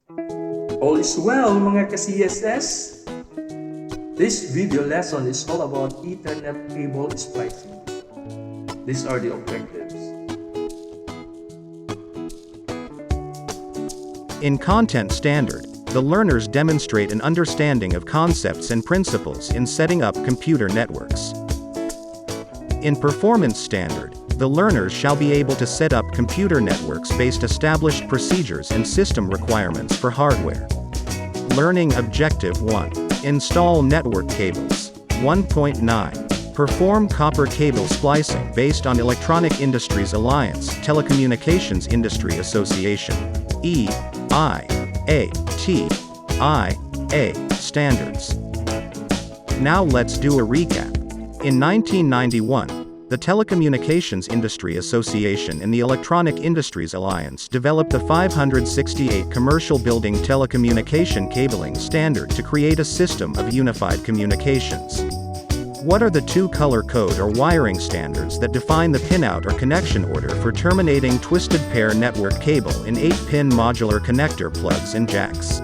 All is well mga ka-CSS! This video lesson is all about Ethernet cable splicing. These are the objectives. In Content Standard, the learners demonstrate an understanding of concepts and principles in setting up computer networks. In Performance Standard, the learners shall be able to set up computer networks based established procedures and system requirements for hardware. Learning Objective 1. Install network cables. 1.9. Perform copper cable splicing based on Electronic Industries Alliance Telecommunications Industry Association EIATIA standards. Now let's do a recap. In 1991, the Telecommunications Industry Association and the Electronic Industries Alliance developed the 568 Commercial Building Telecommunication Cabling Standard to create a system of unified communications. What are the two color code or wiring standards that define the pinout or connection order for terminating twisted pair network cable in 8-pin modular connector plugs and jacks?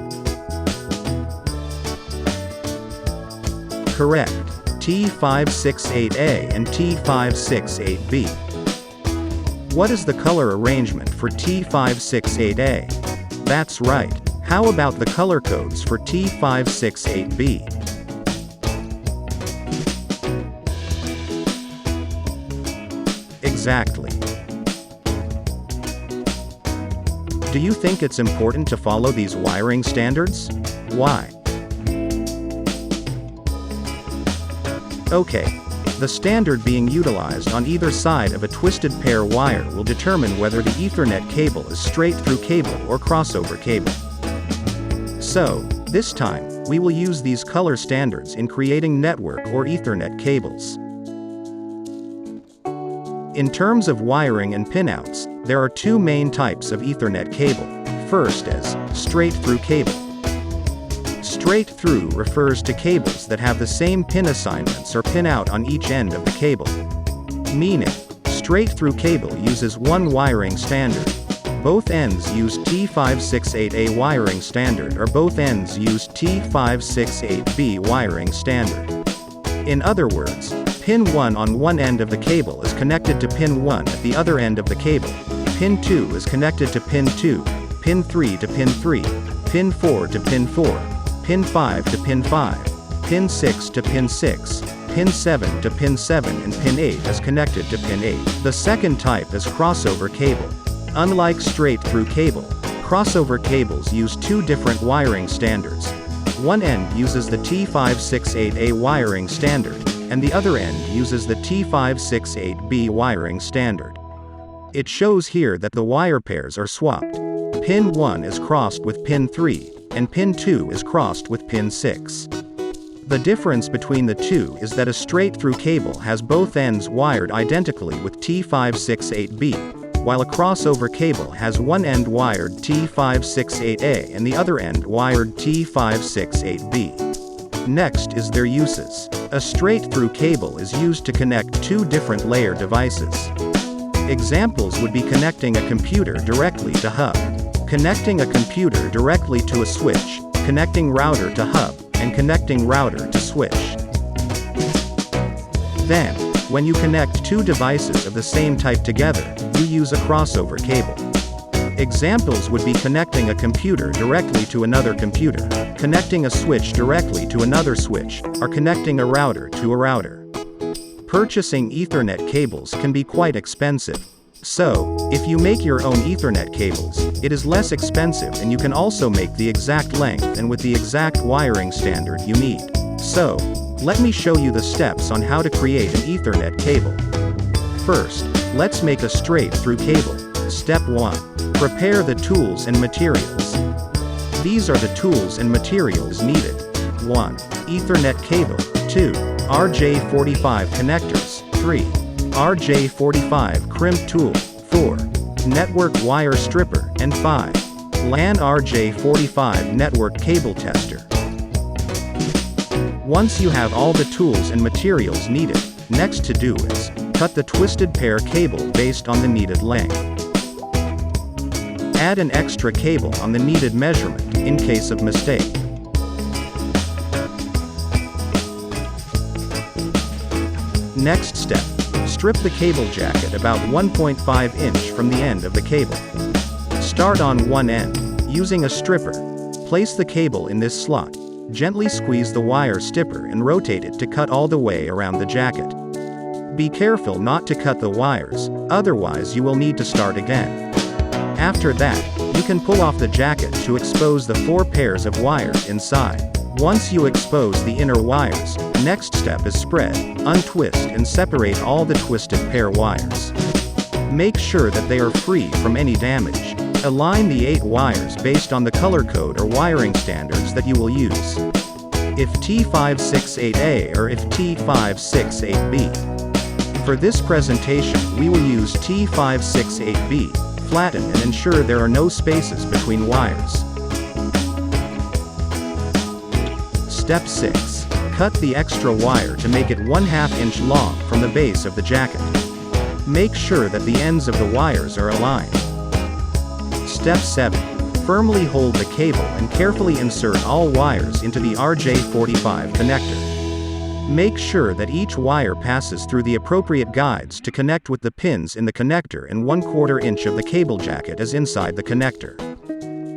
Correct. T568A and T568B. What is the color arrangement for T568A? That's right. How about the color codes for T568B? Exactly. Do you think it's important to follow these wiring standards? Why? Okay. The standard being utilized on either side of a twisted pair wire will determine whether the Ethernet cable is straight-through cable or crossover cable. So, this time, we will use these color standards in creating network or Ethernet cables. In terms of wiring and pinouts, there are two main types of Ethernet cable. First is straight-through cable. Straight-through refers to cables that have the same pin assignments or pinout on each end of the cable. Meaning, straight-through cable uses one wiring standard. Both ends use T568A wiring standard or both ends use T568B wiring standard. In other words, pin 1 on one end of the cable is connected to pin 1 at the other end of the cable. Pin 2 is connected to pin 2, pin 3 to pin 3, pin 4 to pin 4. Pin 5 to pin 5, pin 6 to pin 6, pin 7 to pin 7 and pin 8 is connected to pin 8. The second type is crossover cable. Unlike straight-through cable, crossover cables use two different wiring standards. One end uses the T568A wiring standard, and the other end uses the T568B wiring standard. It shows here that the wire pairs are swapped. Pin 1 is crossed with pin 3, and pin 2 is crossed with pin 6. The difference between the two is that a straight-through cable has both ends wired identically with T568B, while a crossover cable has one end wired T568A and the other end wired T568B. Next is their uses. A straight-through cable is used to connect two different layer devices. Examples would be connecting a computer directly to hub, connecting a computer directly to a switch, connecting router to hub, and connecting router to switch. Then, when you connect two devices of the same type together, you use a crossover cable. Examples would be connecting a computer directly to another computer, connecting a switch directly to another switch, or connecting a router to a router. Purchasing Ethernet cables can be quite expensive. So, if you make your own Ethernet cables, it is less expensive and you can also make the exact length and with the exact wiring standard you need. So, let me show you the steps on how to create an Ethernet cable. First, let's make a straight-through cable. Step 1. Prepare the tools and materials. These are the tools and materials needed. 1. Ethernet cable. 2. RJ45 connectors. 3. RJ45 crimp tool. 4. Network wire stripper. And 5. LAN RJ45 network cable tester. Once you have all the tools and materials needed, next to do is cut the twisted pair cable based on the needed length. Add an extra cable on the needed measurement in case of mistake. Next step, strip the cable jacket about 1.5 inch from the end of the cable. Start on one end, using a stripper. Place the cable in this slot. Gently squeeze the wire stipper and rotate it to cut all the way around the jacket. Be careful not to cut the wires, otherwise you will need to start again. After that, you can pull off the jacket to expose the 4 pairs of wires inside. Once you expose the inner wires, next step is spread, untwist and separate all the twisted pair wires. Make sure that they are free from any damage. Align the 8 wires based on the color code or wiring standards that you will use. If T568A or if T568B. For this presentation we will use T568B, flatten and ensure there are no spaces between wires. Step 6. Cut the extra wire to make it 1/2 inch long from the base of the jacket. Make sure that the ends of the wires are aligned. Step 7. Firmly hold the cable and carefully insert all wires into the RJ45 connector. Make sure that each wire passes through the appropriate guides to connect with the pins in the connector and 1/4 inch of the cable jacket is inside the connector.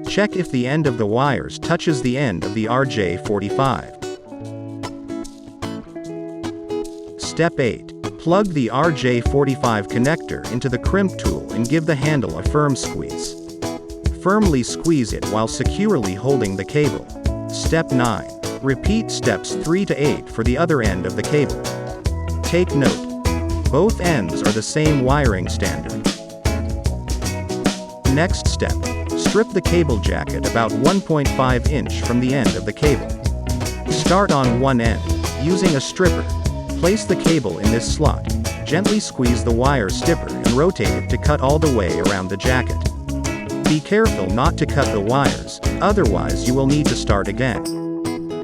Check if the end of the wires touches the end of the RJ45. Step 8. Plug the RJ45 connector into the crimp tool and give the handle a firm squeeze. Firmly squeeze it while securely holding the cable. Step 9. Repeat steps 3 to 8 for the other end of the cable. Take note. Both ends are the same wiring standard. Next step. Strip the cable jacket about 1.5 inch from the end of the cable. Start on one end, using a stripper. Place the cable in this slot. Gently squeeze the wire stipper and rotate it to cut all the way around the jacket. Be careful not to cut the wires, otherwise you will need to start again.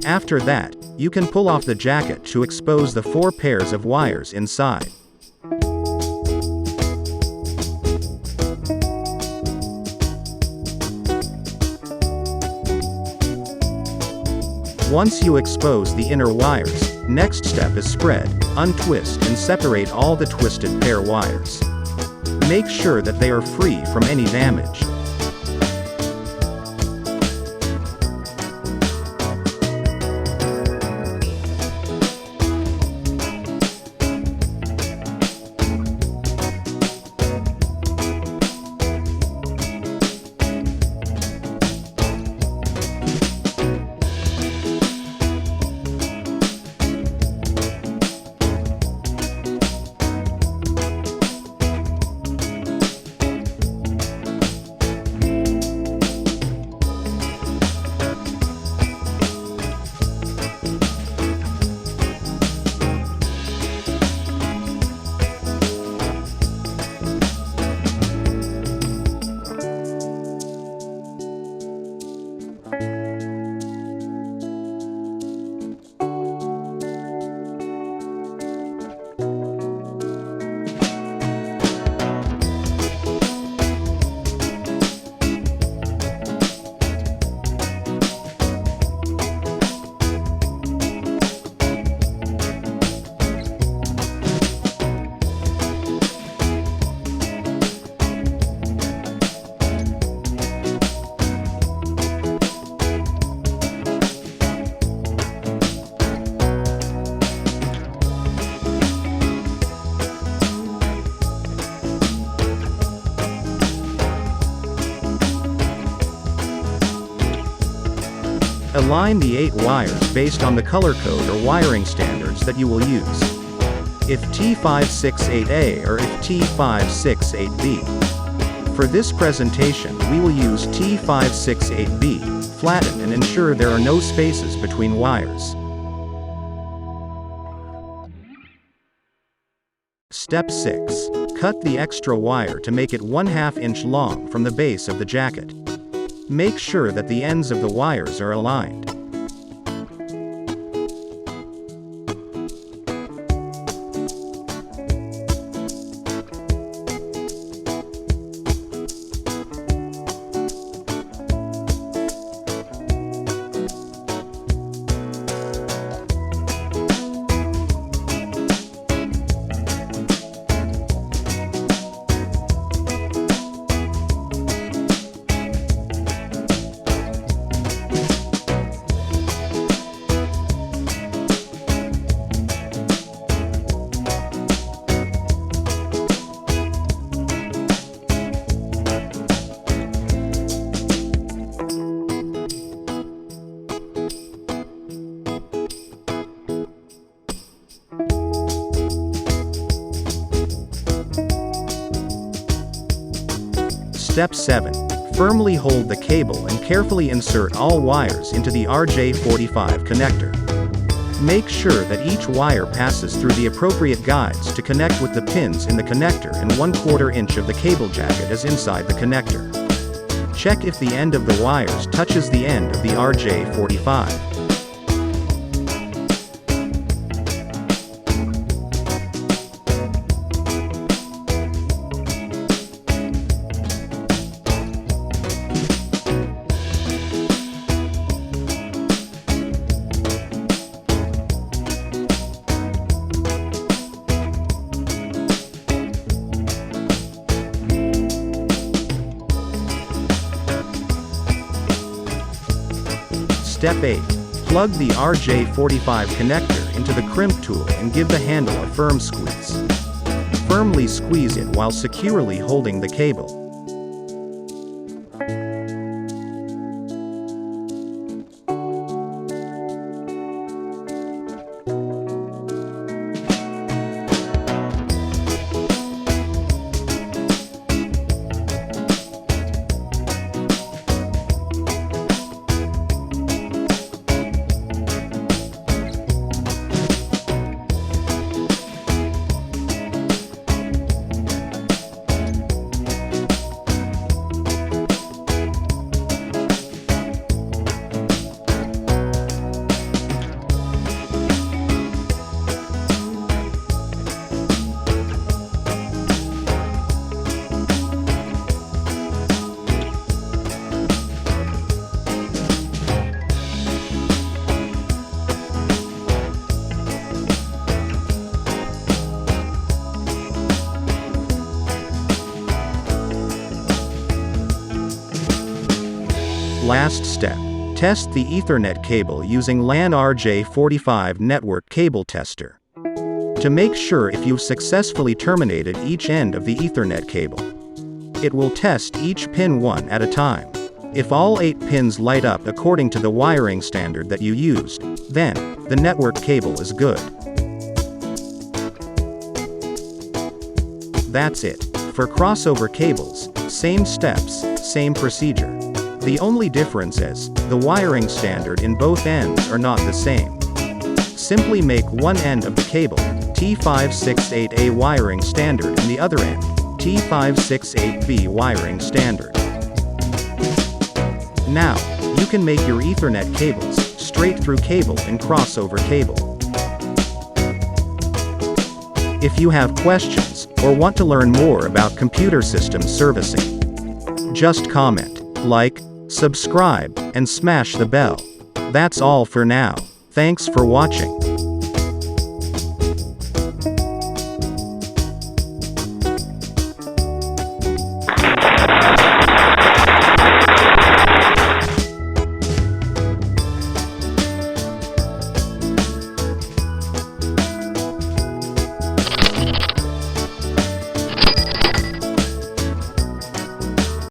After that, you can pull off the jacket to expose the 4 pairs of wires inside. Once you expose the inner wires, next step is spread, untwist and separate all the twisted pair wires. Make sure that they are free from any damage. Align the 8 wires based on the color code or wiring standards that you will use. If T568A or if T568B. For this presentation we will use T568B, flatten and ensure there are no spaces between wires. Step 6. Cut the extra wire to make it 1/2 inch long from the base of the jacket. Make sure that the ends of the wires are aligned. Step 7. Firmly hold the cable and carefully insert all wires into the RJ45 connector. Make sure that each wire passes through the appropriate guides to connect with the pins in the connector, and 1/4 inch of the cable jacket is inside the connector. Check if the end of the wires touches the end of the RJ45. Step 8. Plug the RJ45 connector into the crimp tool and give the handle a firm squeeze. Firmly squeeze it while securely holding the cable. Last step. Test the Ethernet cable using LAN RJ45 network cable tester. To make sure if you've successfully terminated each end of the Ethernet cable. It will test each pin one at a time. If all 8 pins light up according to the wiring standard that you used, then the network cable is good. That's it. For crossover cables, same steps, same procedure. The only difference is, the wiring standard in both ends are not the same. Simply make one end of the cable T568A wiring standard and the other end T568B wiring standard. Now, you can make your Ethernet cables straight through cable and crossover cable. If you have questions, or want to learn more about computer systems servicing, just comment, like, subscribe, and smash the bell. That's all for now. Thanks for watching.